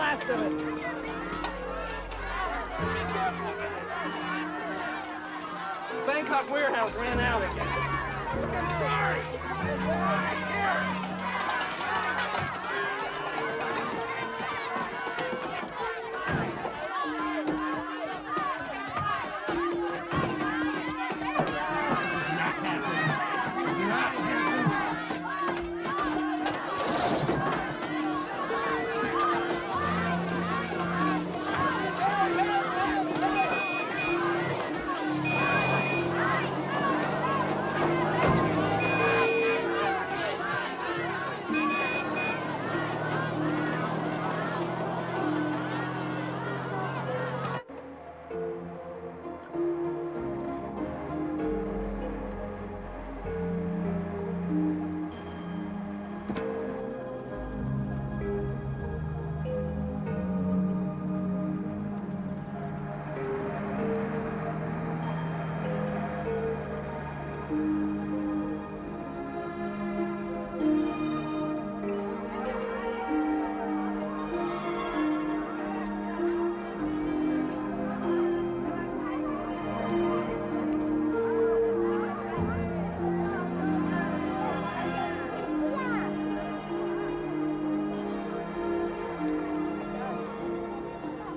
last of it. Bangkok warehouse ran out again. I'm sorry.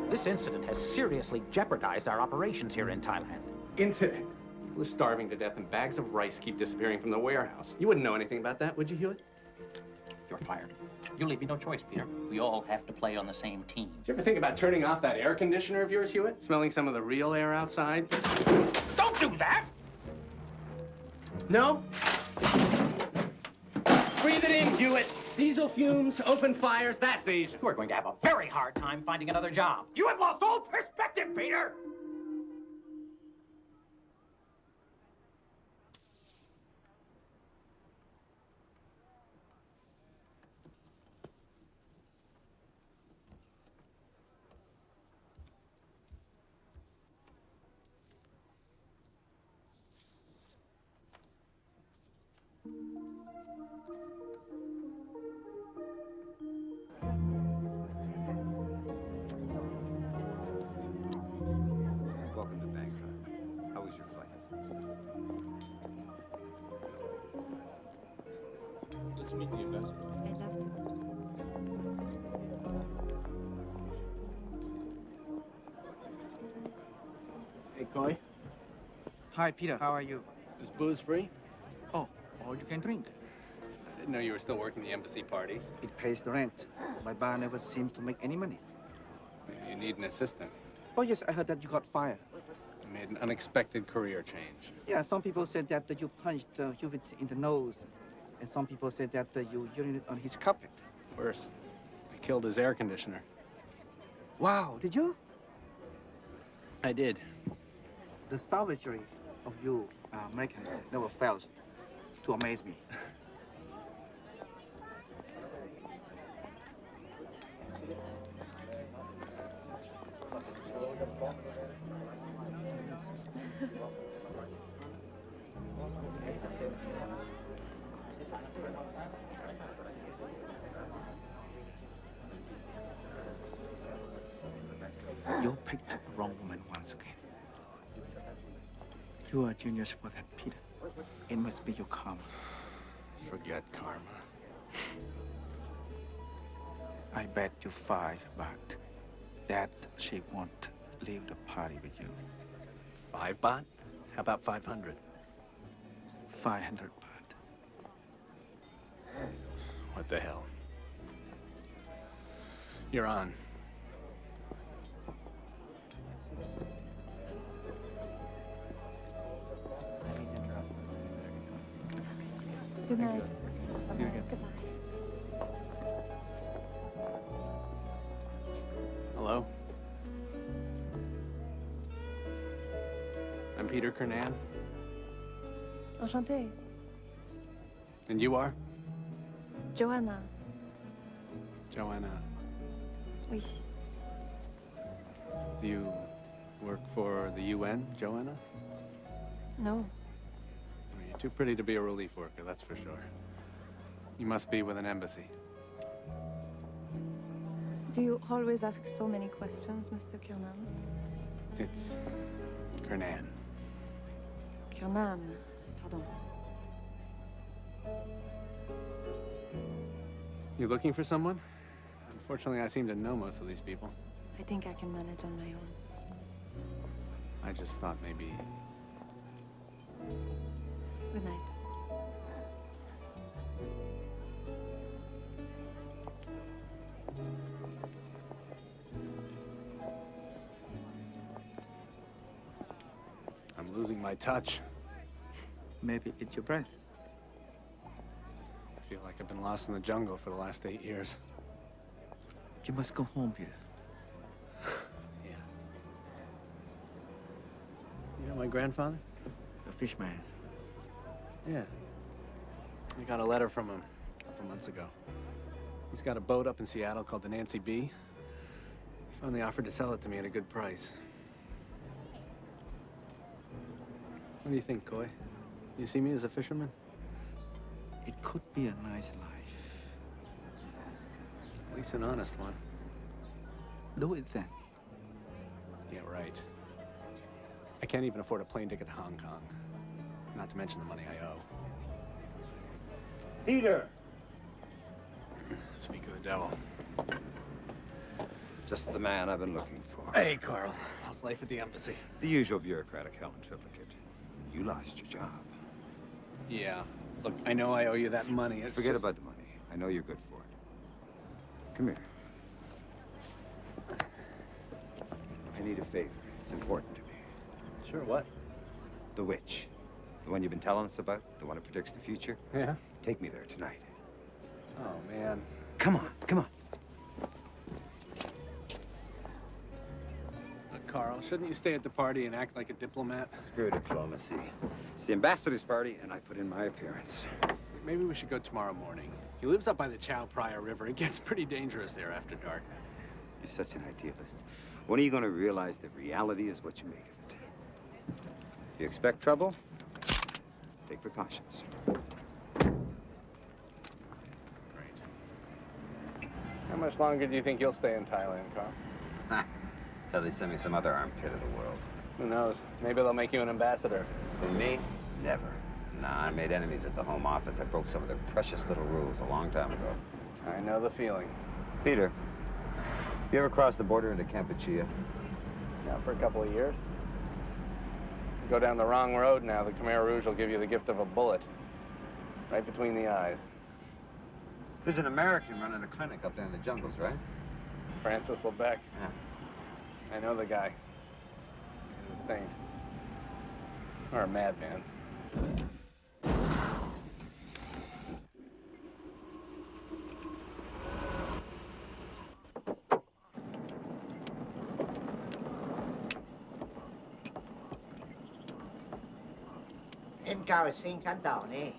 This incident has seriously jeopardized our operations here in Thailand. Incident? People are starving to death and bags of rice keep disappearing from the warehouse. You wouldn't know anything about that, would you, Hewitt? You're fired. You leave me no choice, Peter. We all have to play on the same team. Did you ever think about turning off that air conditioner of yours, Hewitt? Smelling some of the real air outside? Don't do that! No? Breathe it in, Hewitt. Diesel fumes, open fires, that's Asian. You are going to have a very hard time finding another job. You have lost all perspective, Peter! Welcome to Bangkok. How was your flight? Let's meet the ambassador. I'd love to. Hey, Koi. Hi, Peter. How are you? Is booze free? Oh, all you can drink. I didn't know you were still working the embassy parties. It pays the rent. My bar never seems to make any money. Maybe you need an assistant. Oh, yes, I heard that you got fired. You made an unexpected career change. Yeah, some people said that you punched Hewitt in the nose. And some people said that you urinated on his carpet. Worse, I killed his air conditioner. Wow, did you? I did. The savagery of you Americans never fails to amaze me. You picked the wrong woman once again. You are a genius for that, Peter. It must be your karma. Forget karma. I bet you $5 that she won't leave the party with you. 5 baht? How about 500? 500 baht. What the hell? You're on. Good night. See you again. Goodbye. Hello? I'm Peter Kernan. Enchantée. And you are? Joanna. Joanna. Oui. Do you work for the UN, Joanna? No. Well, you're too pretty to be a relief worker, that's for sure. You must be with an embassy. Do you always ask so many questions, Mr. Kiernan? It's Kernan. Kiernan, pardon. You looking for someone? Unfortunately, I seem to know most of these people. I think I can manage on my own. I just thought maybe... Good night. I'm losing my touch. Maybe it's your breath. I feel like I've been lost in the jungle for the last 8 years. You must go home, Peter. Yeah. You know my grandfather? A fishman. Yeah. I got a letter from him a couple months ago. He's got a boat up in Seattle called the Nancy B. Finally offered to sell it to me at a good price. What do you think, Coy? You see me as a fisherman? It could be a nice life. At least an honest one. Do it then. Yeah, right. I can't even afford a plane ticket to Hong Kong. Not to mention the money I owe. Peter! Speak of the devil. Just the man I've been looking for. Hey, Carl. How's life at the embassy? The usual bureaucratic hell in triplicate. You lost your job. Yeah. Look, I know I owe you that money. It's Forget just... about the money. I know you're good for it. Come here. I need a favor. It's important to me. Sure, what? The witch. The one you've been telling us about? The one who predicts the future? Yeah? Take me there tonight. Oh, man. Come on, come on. Look, Carl, shouldn't you stay at the party and act like a diplomat? Screw diplomacy. It's the ambassador's party, and I put in my appearance. Maybe we should go tomorrow morning. He lives up by the Chow Praya River. It gets pretty dangerous there after dark. You're such an idealist. When are you going to realize that reality is what you make of it? If you expect trouble, take precautions. How much longer do you think you'll stay in Thailand, Carl? Till they send me some other armpit of the world. Who knows? Maybe they'll make you an ambassador. For me, never. Nah, I made enemies at the Home Office. I broke some of their precious little rules a long time ago. I know the feeling. Peter, you ever crossed the border into Kampuchea? Yeah, for a couple of years. You go down the wrong road now, the Khmer Rouge will give you the gift of a bullet. Right between the eyes. There's an American running a clinic up there in the jungles, right? Francis Lebec. Yeah. I know the guy. He's a saint. Or a madman. Em chào xin khán giả nè.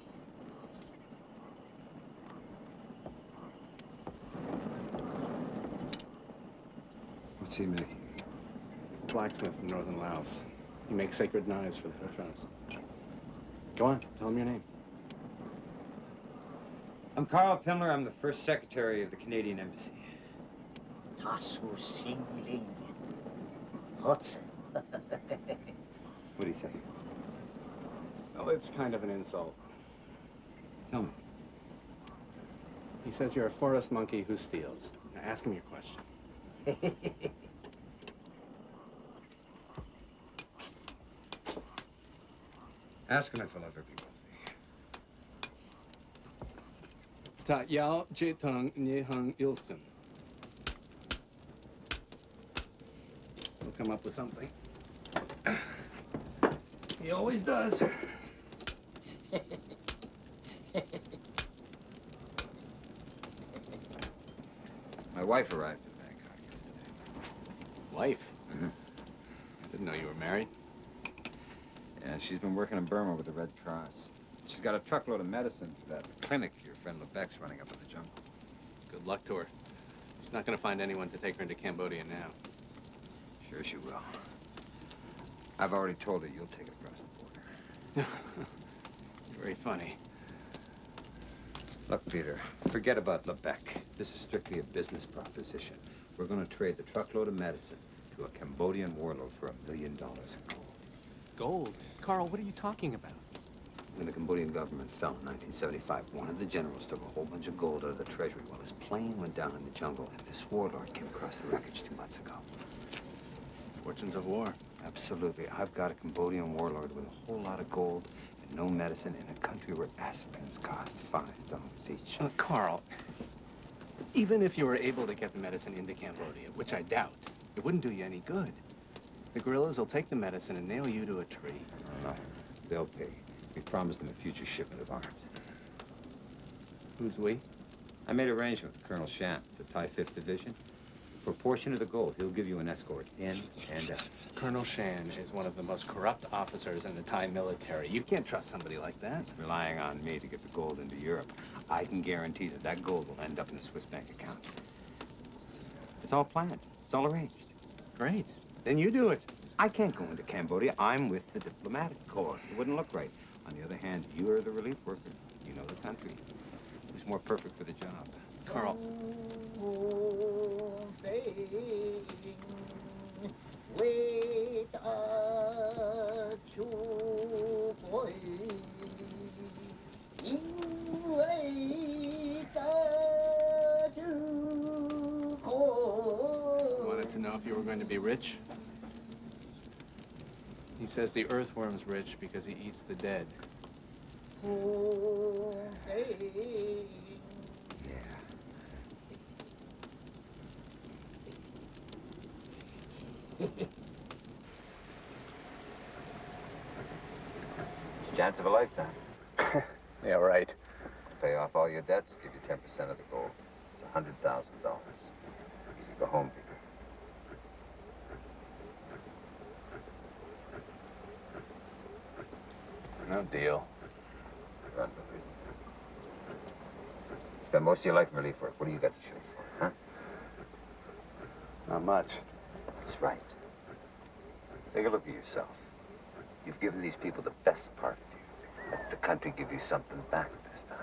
What's he making? He's a blacksmith from northern Laos. He makes sacred knives for the Hutchins. Go on, tell him your name. I'm Carl Pimler. I'm the first secretary of the Canadian Embassy. Tasu Sing Ling. Hudson. What do you say? Oh, it's kind of an insult. Tell me. He says you're a forest monkey who steals. Now ask him your question. Ask him if he'll ever be wealthy. Ta Yao Jitong Nihang Ilsun. He'll come up with something. He always does. My wife arrived in Bangkok yesterday. Wife? Mm-hmm. I didn't know you were married. Yeah, she's been working in Burma with the Red Cross. She's got a truckload of medicine for that clinic your friend Lebec's running up in the jungle. Good luck to her. She's not going to find anyone to take her into Cambodia now. Sure she will. I've already told her you'll take it across the border. Very funny. Look, Peter, forget about Lebec. This is strictly a business proposition. We're going to trade the truckload of medicine to a Cambodian warlord for $1 million in gold. Gold? Carl, what are you talking about? When the Cambodian government fell in 1975, one of the generals took a whole bunch of gold out of the treasury while his plane went down in the jungle, and this warlord came across the wreckage 2 months ago. Fortunes of war. Absolutely. I've got a Cambodian warlord with a whole lot of gold and no medicine in a country where aspirins cost $5 each. Carl, even if you were able to get the medicine into Cambodia, which I doubt, it wouldn't do you any good. The guerrillas will take the medicine and nail you to a tree. No, they'll pay. We promised them a future shipment of arms. Who's we? I made arrangement with Colonel Shamp, the Thai 5th Division. For a portion of the gold, he'll give you an escort in and out. Colonel Shan is one of the most corrupt officers in the Thai military. You can't trust somebody like that. Relying on me to get the gold into Europe, I can guarantee that that gold will end up in a Swiss bank account. It's all planned. It's all arranged. Great. Then you do it. I can't go into Cambodia. I'm with the diplomatic corps. It wouldn't look right. On the other hand, you are the relief worker. You know the country. Who's more perfect for the job? Carl. Wanted to know if you were going to be rich? He says the earthworm's rich because he eats the dead. It's a chance of a lifetime. Yeah, right. Pay off all your debts, give you 10% of the gold. It's $100,000. You go home, Peter. No deal. Unbelievable. Spend most of your life in relief work. What do you got to show for, huh? Not much. That's right. Take a look at yourself. You've given these people the best part of you. Let the country give you something back this time.